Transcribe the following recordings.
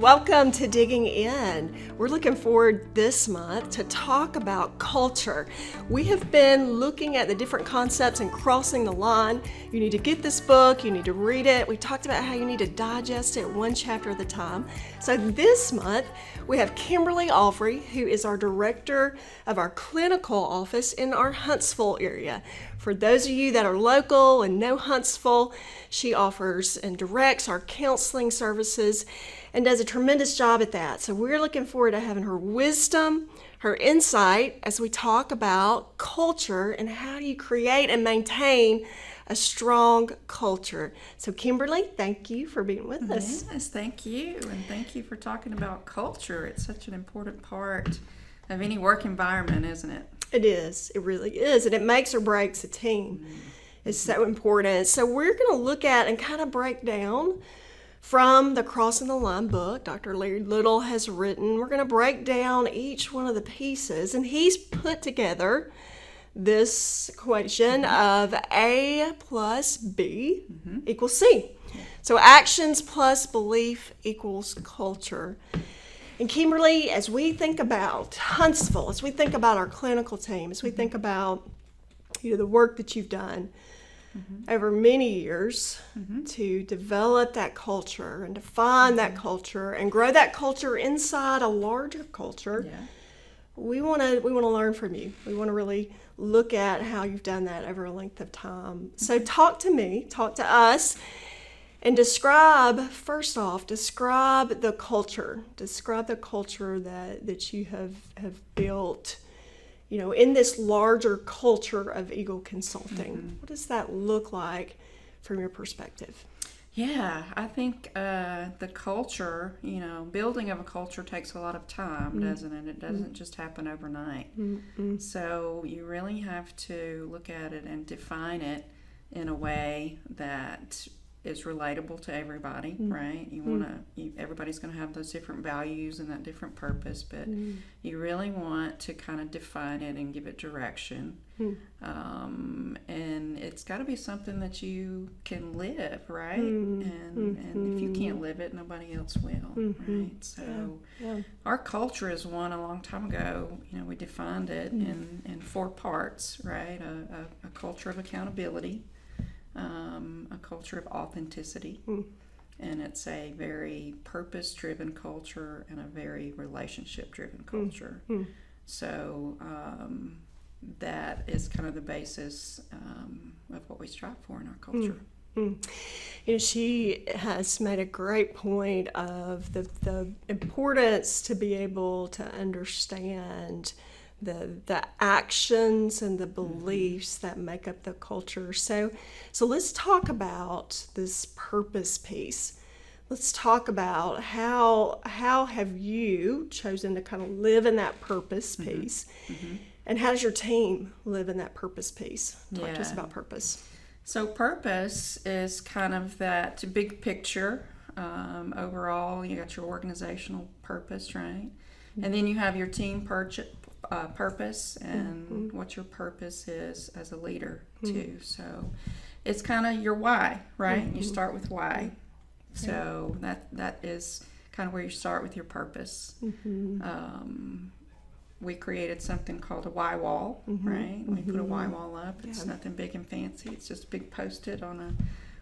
Welcome to Digging In. We're looking forward this month to talk about culture. We have been looking at the different concepts and crossing the line. You need to get this book, you need to read it. We talked about how you need to digest it one chapter at a time. So this month, we have Kimberly Allfrey, who is our director of our clinical office in our Huntsville area. For those of you that are local and know Huntsville, she offers and directs our counseling services and does a tremendous job at that. So we're looking forward to having her wisdom, her insight as we talk about culture and how do you create and maintain a strong culture. So Kimberly, thank you for being with us. Yes, thank you. And thank you for talking about culture. It's such an important part of any work environment, isn't it? It is. It really is. And it makes or breaks a team. It's so important. So we're going to look at and kind of break down from the Crossing the Line book Dr. Larry Little has written. We're going to break down each one of the pieces, and he's put together this equation of A plus B equals C. So actions plus belief equals culture. And Kimberly, as we think about Huntsville, as we think about our clinical team, as we think about the work that you've done over many years to develop that culture and define that culture and grow that culture inside a larger culture, we want to learn from you. We want to really look at how you've done that over a length of time. So talk to us, and describe the culture. Describe the culture that you have built, in this larger culture of Eagle Consulting. What does that look like from your perspective? Yeah, I think the culture, building of a culture takes a lot of time, doesn't it? It doesn't just happen overnight. So you really have to look at it and define it in a way that is relatable to everybody, right? Everybody's going to have those different values and that different purpose, but you really want to kind of define it and give it direction. And it's got to be something that you can live, right? And if you can't live it, nobody else will, right? So our culture is one a long time ago. We defined it in 4 parts, right? A culture of accountability, a culture of authenticity, and it's a very purpose-driven culture and a very relationship-driven culture. So that is kind of the basis of what we strive for in our culture. She has made a great point of the importance to be able to understand the actions and the beliefs that make up the culture. So let's talk about this purpose piece. Let's talk about how have you chosen to kind of live in that purpose piece, and how does your team live in that purpose piece? Talk to us about purpose. So purpose is kind of that big picture. Overall, you got your organizational purpose, right? And then you have your team purpose and what your purpose is as a leader too. So it's kind of your why, right? You start with why. So that is kind of where you start with your purpose. We created something called a why wall, right? We put a why wall up. It's nothing big and fancy. It's just a big post-it on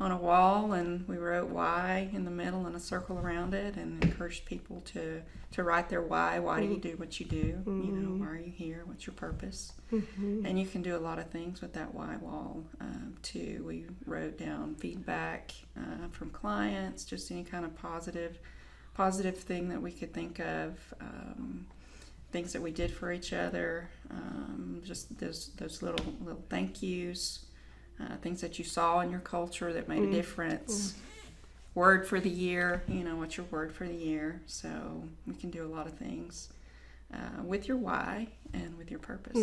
a wall, and we wrote why in the middle and a circle around it, and encouraged people to write their why. Why do you do what you do? Why are you here? What's your purpose? And you can do a lot of things with that why wall too. We wrote down feedback from clients, just any kind of positive thing that we could think of, things that we did for each other, just those little thank yous. Things that you saw in your culture that made a difference. Word for the year, what's your word for the year? So we can do a lot of things with your why and with your purpose.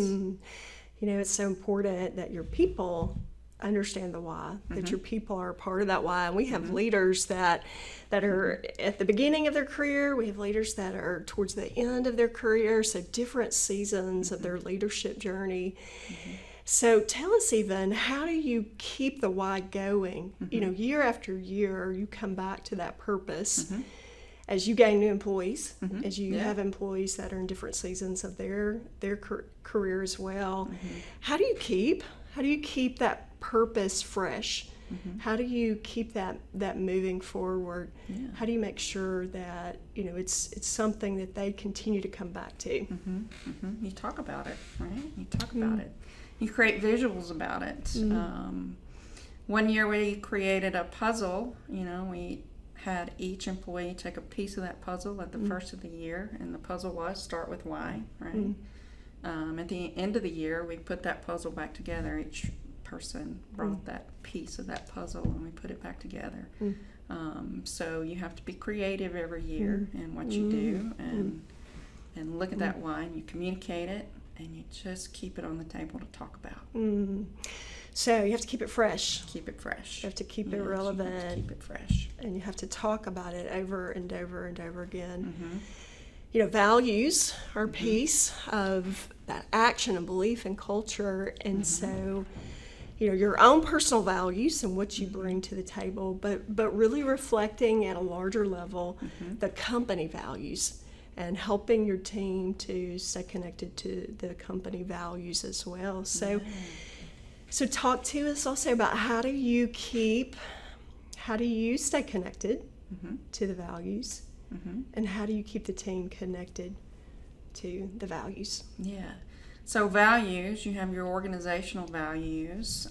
It's so important that your people understand the why, that your people are a part of that why. And we have leaders that are at the beginning of their career. We have leaders that are towards the end of their career, so different seasons of their leadership journey. So tell us, even, how do you keep the why going? Year after year, you come back to that purpose. as you gain new employees, Mm-hmm. as you have employees that are in different seasons of their career as well, how do you keep that purpose fresh? How do you keep that moving forward? How do you make sure that it's something that they continue to come back to? You talk about it, right? You talk about it. You create visuals about it. One year we created a puzzle. We had each employee take a piece of that puzzle at the first of the year, and the puzzle was start with why, right? At the end of the year, we put that puzzle back together. Each person brought that piece of that puzzle, and we put it back together. So you have to be creative every year in what you do, and look at that why, and you communicate it, and you just keep it on the table to talk about. So you have to keep it fresh. Keep it fresh. You have to keep it relevant. You have to keep it fresh. And you have to talk about it over and over and over again. Values are a piece of that action and belief and culture. And so, your own personal values and what you bring to the table, but really reflecting at a larger level the company values and helping your team to stay connected to the company values as well. So talk to us also about how do you stay connected to the values, and how do you keep the team connected to the values? Yeah. So values, you have your organizational values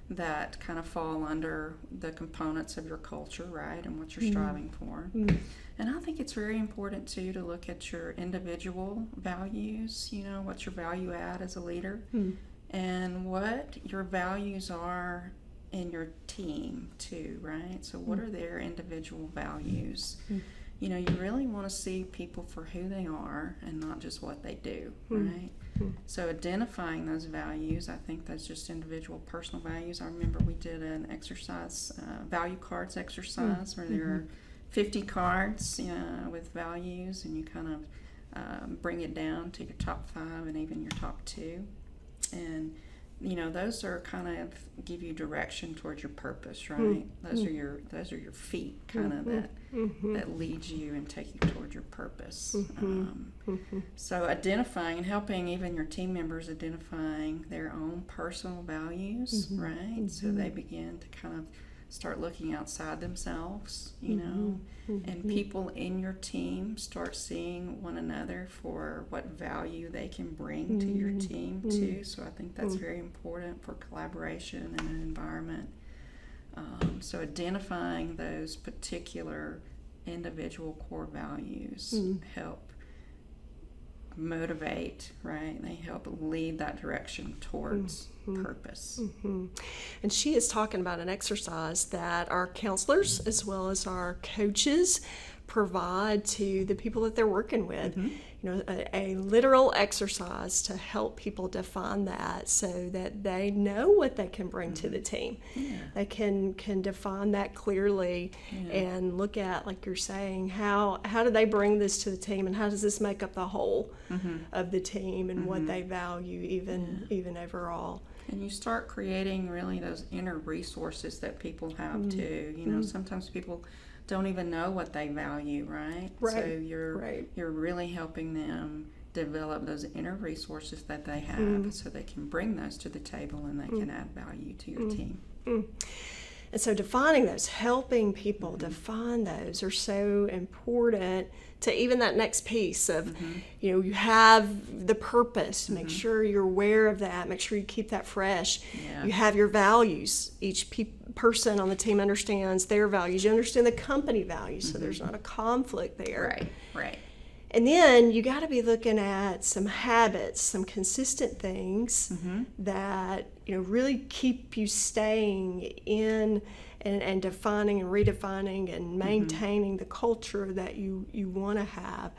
that kind of fall under the components of your culture, right, and what you're striving for. And I think it's very important too to look at your individual values, what your value add as a leader. And what your values are in your team too, right? So what are their individual values? You really want to see people for who they are and not just what they do, right? So identifying those values, I think that's just individual personal values. I remember we did an exercise, value cards exercise, where there are 50 cards with values, and you kind of bring it down to your top 5 and even your top 2. And those are kind of give you direction towards your purpose, right? Those are your feet, kind of that leads you and take you toward your purpose. So identifying and helping even your team members identifying their own personal values, right? So they begin to kind of start looking outside themselves, and people in your team start seeing one another for what value they can bring to your team too. So I think that's very important for collaboration in an environment. So identifying those particular individual core values help motivate, right? They help lead that direction towards purpose. And she is talking about an exercise that our counselors as well as our coaches provide to the people that they're working with. A literal exercise to help people define that so that they know what they can bring to the team. They can define that clearly and look at, like you're saying, how do they bring this to the team, and how does this make up the whole of the team, and what they value even overall. And you start creating really those inner resources that people have too. Sometimes people don't even know what they value, right? So you're really helping them develop those inner resources that they have so they can bring those to the table and they can add value to your team. And so defining those, helping people define those are so important to even that next piece of, you have the purpose, make sure you're aware of that, make sure you keep that fresh. You have your values. Each person on the team understands their values. You understand the company values, so there's not a conflict there. Right. And then you got to be looking at some habits, some consistent things that really keep you staying in and defining and redefining and maintaining the culture that you want to have.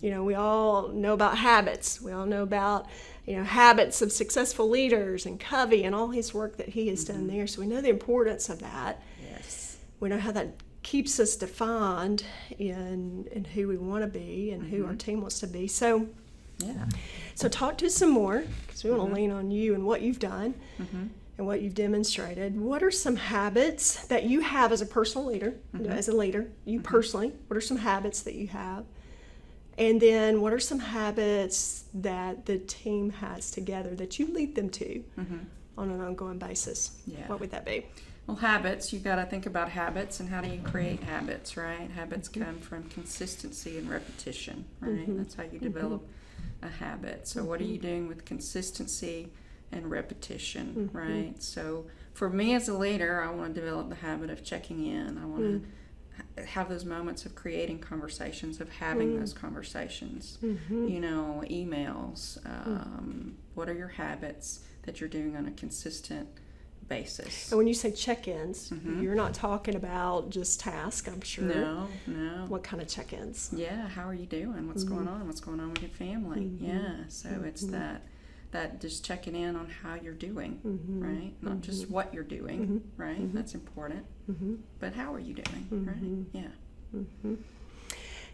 We all know about habits. We all know about habits of successful leaders and Covey and all his work that he has done there. So we know the importance of that. Yes. We know how that keeps us defined in who we want to be and who our team wants to be. So talk to us some more, because we want to lean on you and what you've done and what you've demonstrated, what are some habits that you have as a personal leader, as a leader, you personally, what are some habits that you have? And then what are some habits that the team has together that you lead them to on an ongoing basis? Yeah. What would that be? Well, habits, you got to think about habits and how do you create habits, right? Habits come from consistency and repetition, right? That's how you develop a habit. So what are you doing with consistency and repetition, right? So for me as a leader, I want to develop the habit of checking in. I want to have those moments of creating conversations, of having those conversations, you know, emails. What are your habits that you're doing on a consistent basis? And when you say check-ins, you're not talking about just tasks, I'm sure. No. What kind of check-ins? Yeah, how are you doing? What's going on? What's going on with your family? Yeah, so it's that just checking in on how you're doing, right? Not just what you're doing, right? That's important. But how are you doing, right? Yeah.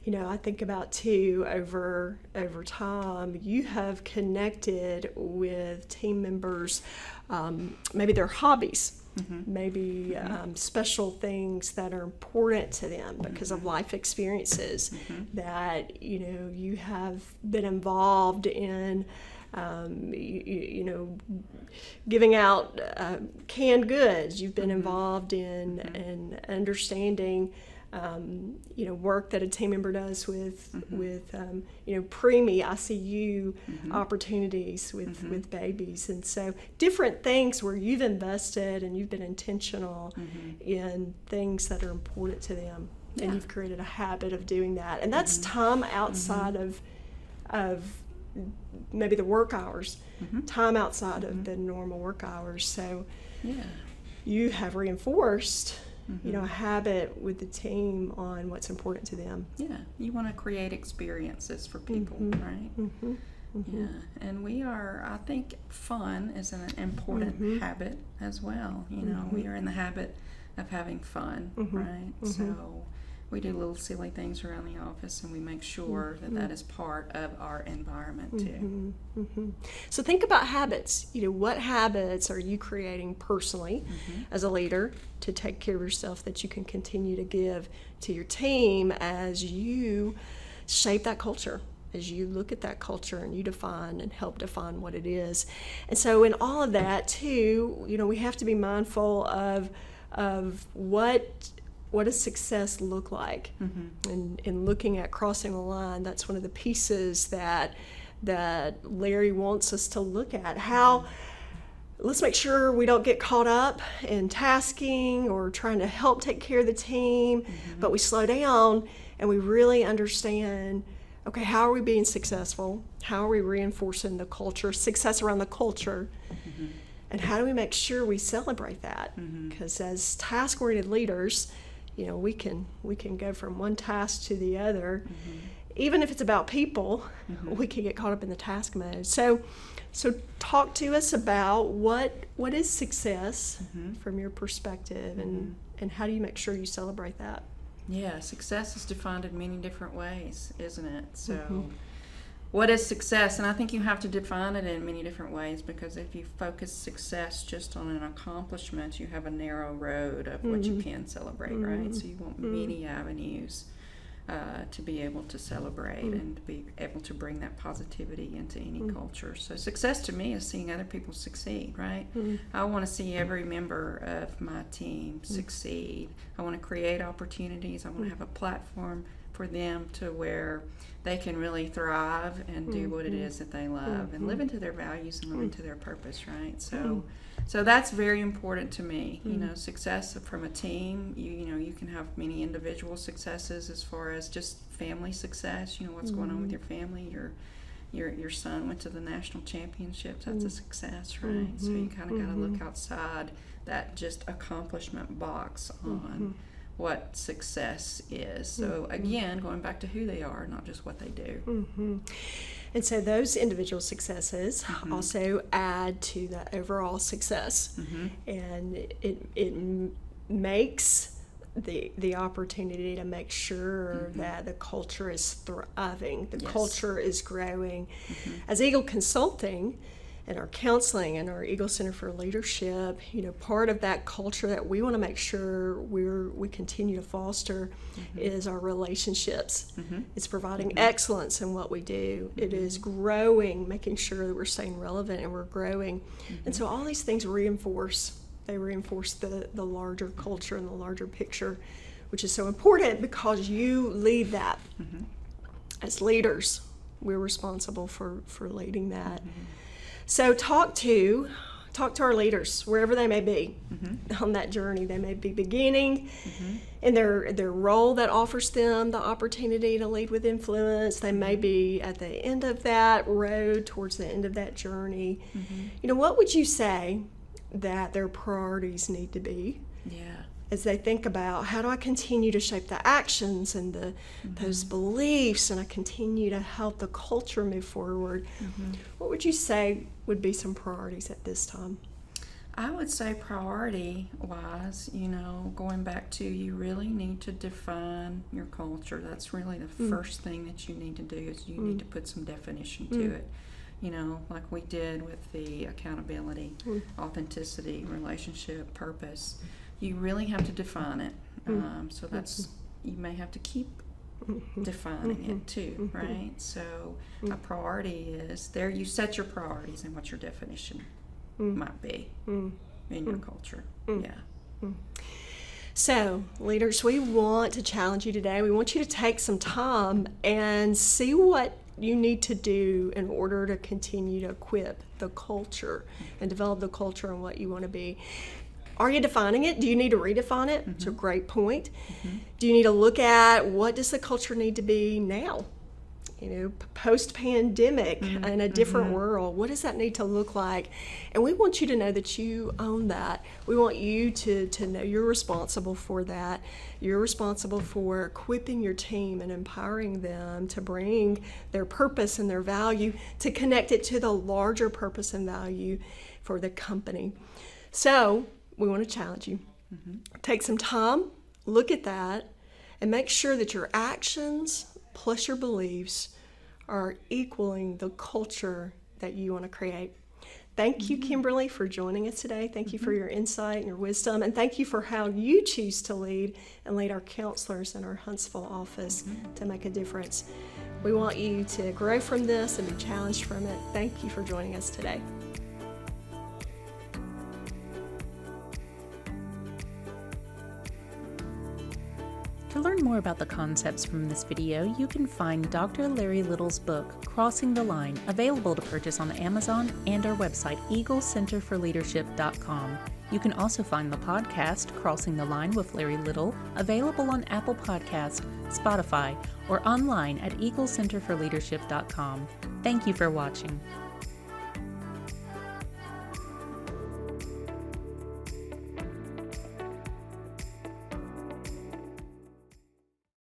You know, I think about too, over time, you have connected with team members, maybe their hobbies, maybe special things that are important to them because of life experiences that, you know, you have been involved in. You know, giving out canned goods. You've been involved in understanding, you know, work that a team member does with you know, preemie ICU opportunities with babies, and so different things where you've invested and you've been intentional in things that are important to them, and you've created a habit of doing that, and that's time outside of maybe the work hours, time outside of the normal work hours. So you have reinforced, you know, a habit with the team on what's important to them. Yeah, you want to create experiences for people, right? Yeah, and I think fun is an important habit as well. You know, we are in the habit of having fun, right? So we do little silly things around the office, and we make sure that is part of our environment too. So think about habits. You know, what habits are you creating personally as a leader to take care of yourself that you can continue to give to your team as you shape that culture, as you look at that culture and you define and help define what it is. And so in all of that too, you know, we have to be mindful of what does success look like? And in looking at crossing the line, that's one of the pieces that Larry wants us to look at. Let's make sure we don't get caught up in tasking or trying to help take care of the team, but we slow down and we really understand, okay, how are we being successful? How are we reinforcing the culture, success around the culture? And how do we make sure we celebrate that? Because as task-oriented leaders, you know, we can go from one task to the other. Even if it's about people, we can get caught up in the task mode. So talk to us about what is success from your perspective, and how do you make sure you celebrate that? Yeah, success is defined in many different ways, isn't it? So what is success? And I think you have to define it in many different ways, because if you focus success just on an accomplishment, you have a narrow road of what you can celebrate, right? So you want many avenues to be able to celebrate and to be able to bring that positivity into any culture. So success to me is seeing other people succeed, right? I want to see every member of my team succeed. I want to create opportunities. I want to have a platform for them to where they can really thrive and do what it is that they love and live into their values and live into their purpose, right? So that's very important to me. You know, success from a team, you know, you can have many individual successes as far as just family success, you know, what's going on with your family. Your son went to the national championships, that's a success, right? So you kind of got to look outside that just accomplishment box on what success is. So again, going back to who they are, not just what they do. And so those individual successes also add to the overall success, and it makes the opportunity to make sure that the culture is thriving, the culture is growing. As Eagle Consulting, in our counseling and our Eagle Center for Leadership, part of that culture that we want to make sure we continue to foster is our relationships. It's providing excellence in what we do. It is growing, making sure that we're staying relevant and we're growing. And so all these things reinforce the larger culture and the larger picture, which is so important because you lead that. As leaders, we're responsible for leading that. So talk to our leaders, wherever they may be on that journey. They may be beginning in their role that offers them the opportunity to lead with influence. They may be at the end of that road, towards the end of that journey. What would you say that their priorities need to be? As they think about, how do I continue to shape the actions and those beliefs, and I continue to help the culture move forward? What would you say would be some priorities at this time? I would say priority-wise, going back to, you really need to define your culture. That's really the first thing that you need to do, is you need to put some definition to it. Like we did with the accountability, authenticity, relationship, purpose. You really have to define it. So that's, you may have to keep defining it too, right? So a priority is, there you set your priorities and what your definition might be in your culture. So, leaders, we want to challenge you today. We want you to take some time and see what you need to do in order to continue to equip the culture and develop the culture and what you want to be. Are you defining it? Do you need to redefine it? It's a great point. Do you need to look at, what does the culture need to be now? Post-pandemic, in a different world, what does that need to look like? And we want you to know that you own that. We want you to know you're responsible for that. You're responsible for equipping your team and empowering them to bring their purpose and their value, to connect it to the larger purpose and value for the company. So we want to challenge you. Take some time, look at that, and make sure that your actions plus your beliefs are equaling the culture that you want to create. Thank you, Kimberly, for joining us today. Thank you for your insight and your wisdom, and thank you for how you choose to lead and lead our counselors in our Huntsville office to make a difference. We want you to grow from this and be challenged from it. Thank you for joining us today. To learn more about the concepts from this video, you can find Dr. Larry Little's book, Crossing the Line, available to purchase on Amazon and our website, eaglecenterforleadership.com. You can also find the podcast, Crossing the Line with Larry Little, available on Apple Podcasts, Spotify, or online at eaglecenterforleadership.com. Thank you for watching.